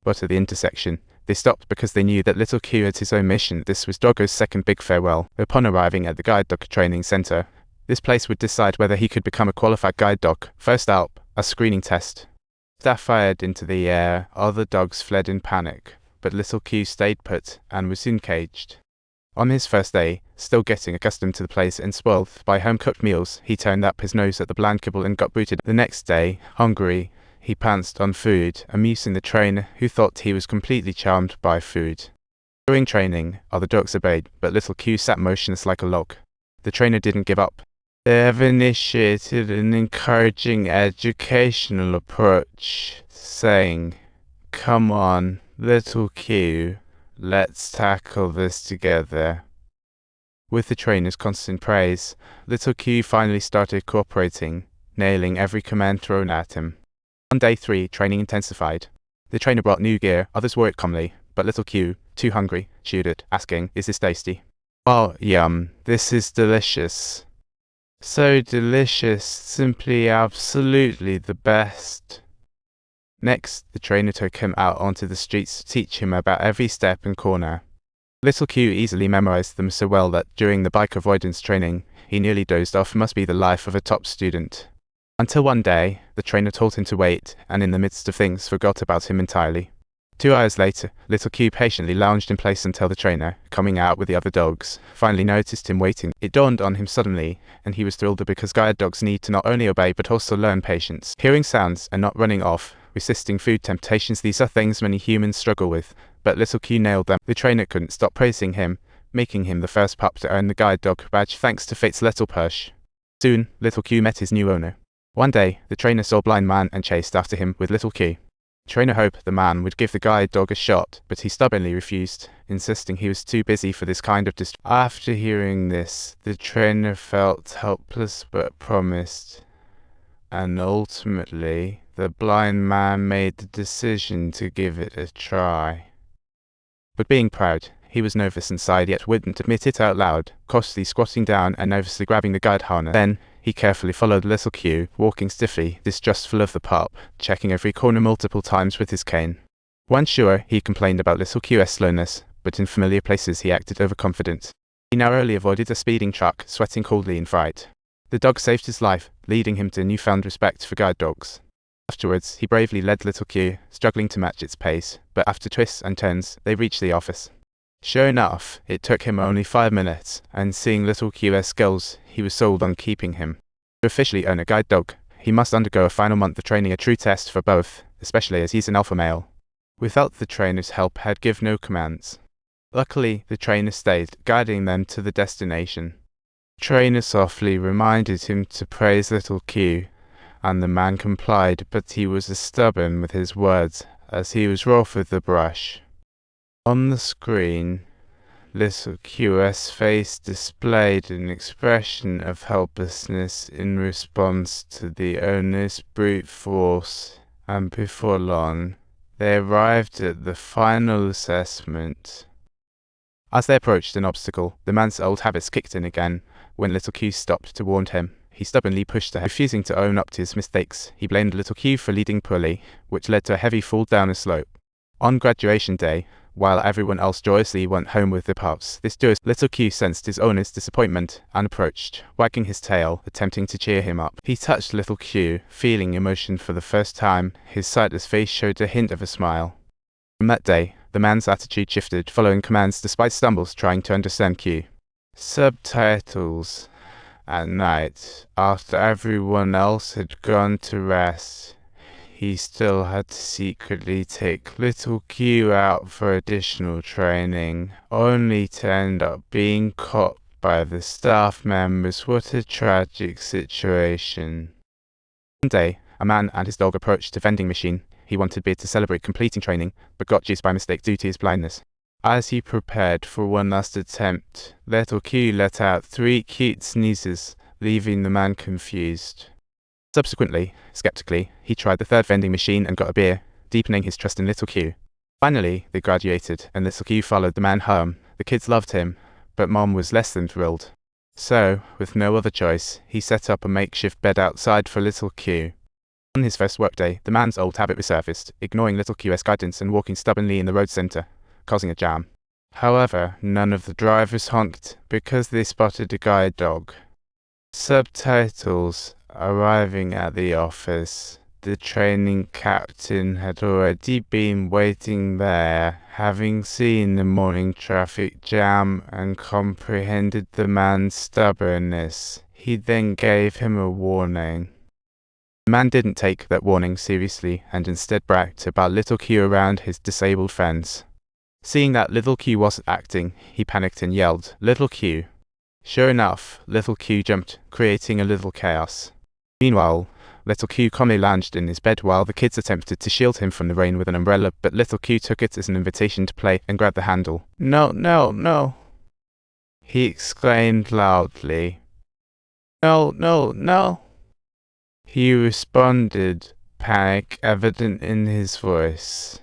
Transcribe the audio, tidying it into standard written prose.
But at the intersection, they stopped because they knew that Little Q had his own mission. This was Doggo's second big farewell. Upon arriving at the guide dog training center, this place would decide whether he could become a qualified guide dog. First up, a screening test. Staff fired into the air, other dogs fled in panic, but Little Q stayed put and was soon caged. On his first day, still getting accustomed to the place and spoiled by home-cooked meals, he turned up his nose at the bland kibble and got booted. The next day, hungry, he pounced on food, amusing the trainer who thought he was completely charmed by food. During training, other dogs obeyed, but Little Q sat motionless like a log. The trainer didn't give up. They have initiated an encouraging educational approach, saying, "Come on, Little Q, let's tackle this together." With the trainer's constant praise, Little Q finally started cooperating, nailing every command thrown at him. On day 3, training intensified. The trainer brought new gear, others wore it calmly, but Little Q, too hungry, chewed it, asking, "Is this tasty?" "Oh, yum, this is delicious. So delicious, simply absolutely the best." Next, the trainer took him out onto the streets to teach him about every step and corner. Little Q easily memorized them so well that during the bike avoidance training, he nearly dozed off. Must be the life of a top student. Until one day, the trainer told him to wait, and in the midst of things forgot about him entirely. 2 hours later, Little Q patiently lounged in place until the trainer, coming out with the other dogs, finally noticed him waiting. It dawned on him suddenly, and he was thrilled because guide dogs need to not only obey but also learn patience. Hearing sounds and not running off, resisting food temptations, these are things many humans struggle with, but Little Q nailed them. The trainer couldn't stop praising him, making him the first pup to earn the guide dog badge thanks to fate's little push. Soon, Little Q met his new owner. One day, the trainer saw a blind man and chased after him with Little Q. The trainer hoped the man would give the guide dog a shot, but he stubbornly refused, insisting he was too busy for this kind of After hearing this, the trainer felt helpless but promised, and ultimately, the blind man made the decision to give it a try. But being proud, he was nervous inside yet wouldn't admit it out loud, cautiously squatting down and nervously grabbing the guide harness. Then, he carefully followed Little Q, walking stiffly, distrustful of the pup, checking every corner multiple times with his cane. Once sure, he complained about Little Q's slowness, but in familiar places he acted overconfident. He narrowly avoided a speeding truck, sweating coldly in fright. The dog saved his life, leading him to newfound respect for guide dogs. Afterwards, he bravely led Little Q, struggling to match its pace, but after twists and turns, they reached the office. Sure enough, it took him only 5 minutes, and seeing Little Q's skills, he was sold on keeping him. To officially own a guide dog, he must undergo a final month of training, a true test for both, especially as he's an alpha male. Without the trainer's help, he'd give no commands. Luckily, the trainer stayed, guiding them to the destination. The trainer softly reminded him to praise Little Q, and the man complied, but he was stubborn with his words, as he was rough with the brush. On the screen, Little Q's face displayed an expression of helplessness in response to the owner's brute force, and before long, they arrived at the final assessment. As they approached an obstacle, the man's old habits kicked in again. When Little Q stopped to warn him, he stubbornly pushed ahead. Refusing to own up to his mistakes, he blamed Little Q for leading poorly, which led to a heavy fall down a slope. On graduation day, while everyone else joyously went home with their pups, Little Q sensed his owner's disappointment and approached, wagging his tail, attempting to cheer him up. He touched Little Q, feeling emotion for the first time. His sightless face showed a hint of a smile. From that day, the man's attitude shifted, following commands despite stumbles trying to understand Q. Subtitles. At night, after everyone else had gone to rest, he still had to secretly take Little Q out for additional training, only to end up being caught by the staff members. What a tragic situation. One day, a man and his dog approached a vending machine. He wanted beer to celebrate completing training, but got juice by mistake due to his blindness. As he prepared for one last attempt, Little Q let out 3 cute sneezes, leaving the man confused. Subsequently, skeptically, he tried the 3rd vending machine and got a beer, deepening his trust in Little Q. Finally, they graduated, and Little Q followed the man home. The kids loved him, but Mom was less than thrilled. So, with no other choice, he set up a makeshift bed outside for Little Q. On his first workday, the man's old habit resurfaced, ignoring little Q's guidance and walking stubbornly in the road center, causing a jam. However, none of the drivers honked because they spotted a guide dog. Subtitles. Arriving at the office, the training captain had already been waiting there, having seen the morning traffic jam and comprehended the man's stubbornness. He then gave him a warning. The man didn't take that warning seriously and instead bragged about little Q around his disabled friends. Seeing that little Q wasn't acting, he panicked and yelled, "Little Q!" Sure enough, little Q jumped, creating a little chaos. Meanwhile, little Q calmly lounged in his bed while the kids attempted to shield him from the rain with an umbrella, but little Q took it as an invitation to play and grabbed the handle. "No, no, no!" he exclaimed loudly. "No, no, no!" he responded, panic evident in his voice.